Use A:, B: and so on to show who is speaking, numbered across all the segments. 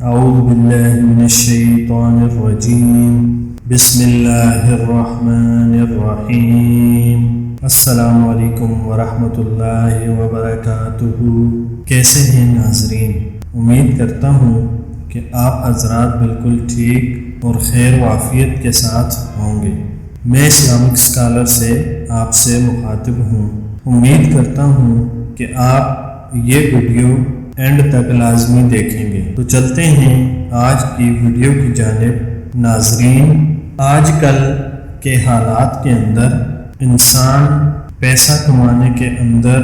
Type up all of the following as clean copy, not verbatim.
A: اعوذ باللہ من الشیطان الرجیم بسم اللہ الرحمن الرحیم السلام علیکم ورحمۃ اللہ وبرکاتہ۔ کیسے ہیں ناظرین؟ امید کرتا ہوں کہ آپ حضرات بالکل ٹھیک اور خیر و عافیت کے ساتھ ہوں گے۔ میں اسلامک اسکالر سے آپ سے مخاطب ہوں۔ امید کرتا ہوں کہ آپ یہ ویڈیو اینڈ تک لازمی دیکھیں گے۔ تو چلتے ہیں آج کی ویڈیو کی جانب۔ ناظرین، آج کل کے حالات کے اندر انسان پیسہ کمانے کے اندر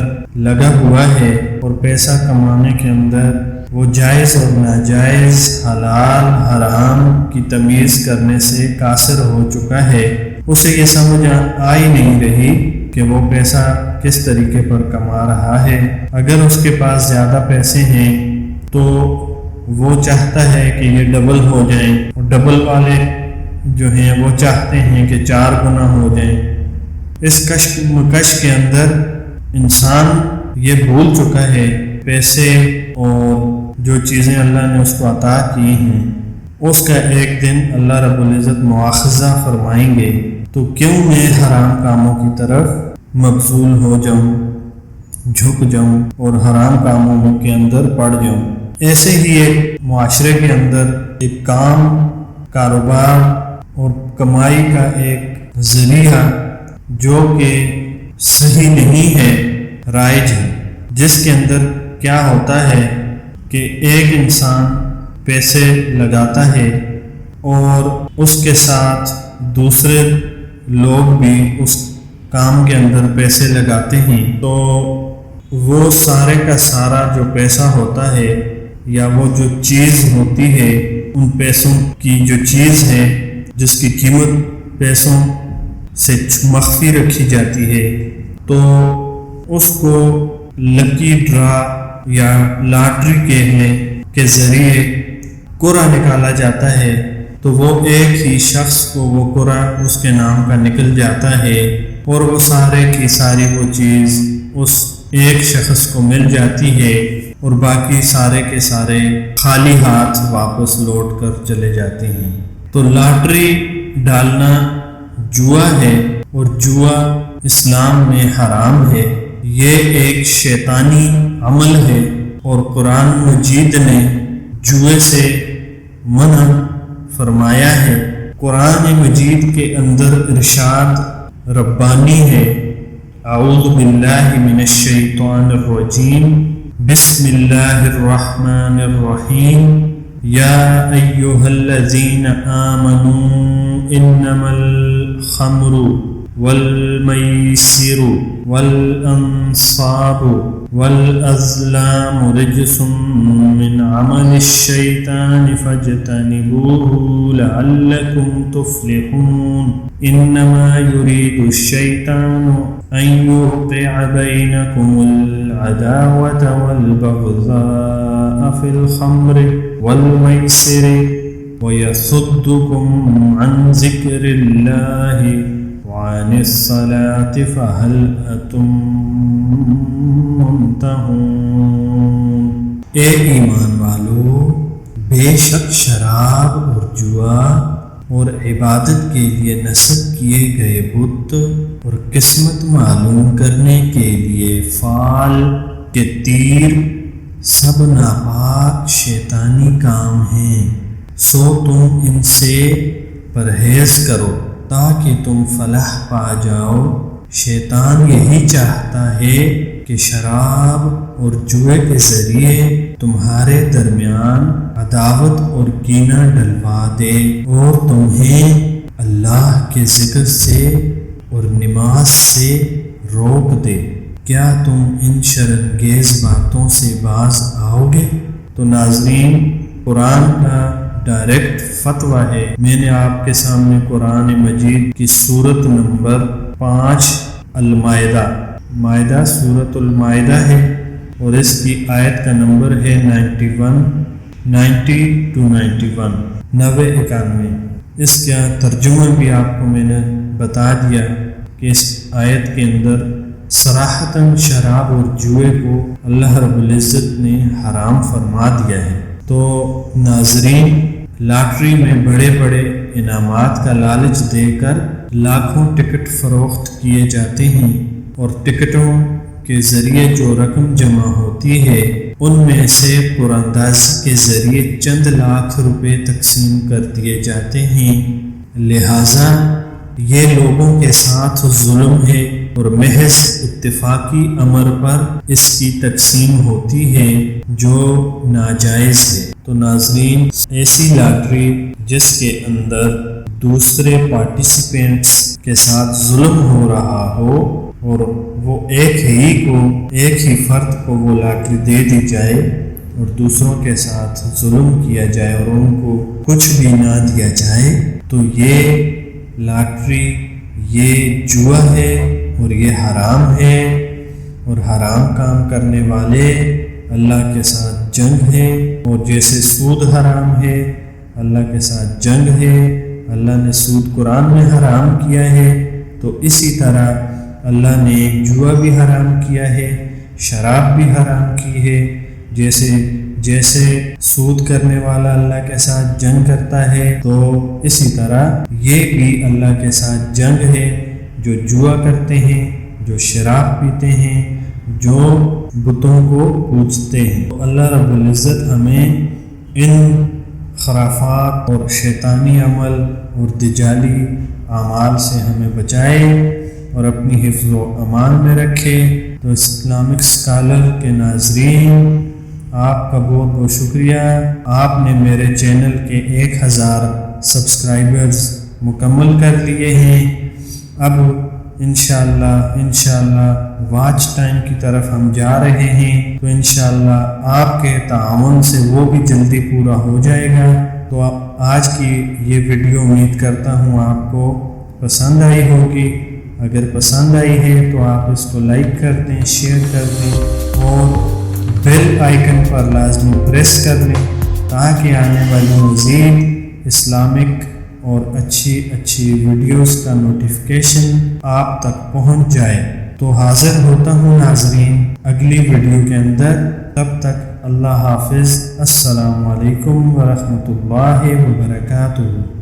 A: لگا ہوا ہے، اور پیسہ کمانے کے اندر وہ جائز اور ناجائز، حلال حرام کی تمیز کرنے سے قاصر ہو چکا ہے۔ اسے یہ سمجھ آ ہی نہیں رہی کہ وہ پیسہ کس طریقے پر کما رہا ہے۔ اگر اس کے پاس زیادہ پیسے ہیں تو وہ چاہتا ہے کہ یہ ڈبل ہو جائیں، اور ڈبل والے جو ہیں وہ چاہتے ہیں کہ 4 گنا ہو جائیں۔ اس کشمکش کے اندر انسان یہ بھول چکا ہے پیسے اور جو چیزیں اللہ نے اس کو عطا کی ہیں، اس کا ایک دن اللہ رب العزت مواخذہ فرمائیں گے۔ تو کیوں میں حرام کاموں کی طرف مبذول ہو جاؤں، جھک جاؤں اور حرام کاموں کے اندر پڑ جاؤں۔ ایسے ہی ایک معاشرے کے اندر ایک کام، کاروبار اور کمائی کا ایک ذریعہ جو کہ صحیح نہیں ہے، رائج ہے، جس کے اندر کیا ہوتا ہے کہ ایک انسان پیسے لگاتا ہے اور اس کے ساتھ دوسرے لوگ بھی اس کام کے اندر پیسے لگاتے ہیں، تو وہ سارے کا سارا جو پیسہ ہوتا ہے یا وہ جو چیز ہوتی ہے، ان پیسوں کی جو چیز ہے جس کی قیمت پیسوں سے مخفی رکھی جاتی ہے، تو اس کو لکی ڈرا یا لاٹری کے ذریعے قرعہ نکالا جاتا ہے، تو وہ ایک ہی شخص کو وہ قرعہ اس کے نام کا نکل جاتا ہے، اور وہ سارے کی ساری وہ چیز اس ایک شخص کو مل جاتی ہے، اور باقی سارے کے سارے خالی ہاتھ واپس لوٹ کر چلے جاتے ہیں۔ تو لاٹری ڈالنا جوا ہے، اور جوا اسلام میں حرام ہے۔ یہ ایک شیطانی عمل ہے، اور قرآن مجید نے جوئے سے منع فرمایا ہے۔ قرآن مجید کے اندر ارشاد ربانی ہے، اعوذ باللہ من الشیطان الرجیم بسم اللہ الرحمن الرحیم یا ایہا الذین آمنوا انما الخمر والمیسر والانصاب والازلام رجس من عمل الشیطان فاجتنبوه لعلکم تفلحون انما يريد الشیطان ان يوقع بینکم العداوة والبغضاء في الخمر والمیسر وَيَصُدُّكُمْ عَنْ ذِكْرِ اللَّهِ وَعَنِ الصَّلَاةِ فَهَلْ أَنْتُمْ مُنْتَهُونَ۔ اے ایمان والو، بے شک شراب اور جوا اور عبادت کے لیے نصب کیے گئے بت اور قسمت معلوم کرنے کے لیے فال کے تیر سب ناپاک شیطانی کام ہیں، سو تم ان سے پرہیز کرو تاکہ تم فلاح پا جاؤ۔ شیطان یہی چاہتا ہے کہ شراب اور جوئے کے ذریعے تمہارے درمیان عداوت اور کینہ ڈلوا دے، اور تمہیں اللہ کے ذکر سے اور نماز سے روک دے۔ کیا تم ان شرانگیز باتوں سے باز آؤ گے؟ تو ناظرین، قرآن کا ڈائریکٹ فتویٰ ہے۔ میں نے آپ کے سامنے قرآن مجید کی سورت نمبر 5 المائدہ، مائدہ سورت المائدہ ہے، اور اس کی آیت کا نمبر ہے 90 to 91۔ اس کا ترجمہ بھی آپ کو میں نے بتا دیا کہ اس آیت کے اندر صراحتاً شراب اور جوئے کو اللہ رب العزت نے حرام فرما دیا ہے۔ تو ناظرین، لاٹری میں بڑے بڑے انعامات کا لالچ دے کر لاکھوں ٹکٹ فروخت کیے جاتے ہیں، اور ٹکٹوں کے ذریعے جو رقم جمع ہوتی ہے ان میں سے قراندازی کے ذریعے چند لاکھ روپے تقسیم کر دیے جاتے ہیں۔ لہٰذا یہ لوگوں کے ساتھ ظلم ہے اور محض اتفاقی امر پر اس کی تقسیم ہوتی ہے جو ناجائز ہے۔ تو ناظرین، ایسی لاٹری جس کے اندر دوسرے پارٹیسپینٹس کے ساتھ ظلم ہو رہا ہو اور وہ ایک ہی فرد کو وہ لاٹری دے دی جائے اور دوسروں کے ساتھ ظلم کیا جائے اور ان کو کچھ بھی نہ دیا جائے، تو یہ لاٹری، یہ جوا ہے اور یہ حرام ہے، اور حرام کام کرنے والے اللہ کے ساتھ جنگ ہے، اور جیسے سود حرام ہے اللہ کے ساتھ جنگ ہے، اللہ نے سود قرآن میں حرام کیا ہے، تو اسی طرح اللہ نے جوا بھی حرام کیا ہے، شراب بھی حرام کی ہے۔ جیسے سود کرنے والا اللہ کے ساتھ جنگ کرتا ہے، تو اسی طرح یہ بھی اللہ کے ساتھ جنگ ہے۔ جو جوا کرتے ہیں، جو شراب پیتے ہیں، جو بتوں کو پوجتے ہیں، تو اللہ رب العزت ہمیں ان خرافات اور شیطانی عمل اور دجالی اعمال سے ہمیں بچائے اور اپنی حفظ و امان میں رکھے۔ تو اسلامک اسکالر کے ناظرین، آپ کا بہت بہت شکریہ، آپ نے میرے چینل کے 1000 سبسکرائبرز مکمل کر لیے ہیں۔ اب انشاءاللہ واچ ٹائم کی طرف ہم جا رہے ہیں، تو انشاءاللہ آپ کے تعاون سے وہ بھی جلدی پورا ہو جائے گا۔ تو آج کی یہ ویڈیو امید کرتا ہوں آپ کو پسند آئی ہوگی۔ اگر پسند آئی ہے تو آپ اس کو لائک کر دیں، شیئر کر دیں اور بیل آئیکن پر لازمی پریس کر لیں تاکہ آنے والی مزید اسلامک اور اچھی ویڈیوز کا نوٹیفیکیشن آپ تک پہنچ جائے۔ تو حاضر ہوتا ہوں ناظرین اگلی ویڈیو کے اندر، تب تک اللہ حافظ۔ السلام علیکم ورحمۃ اللہ وبرکاتہ۔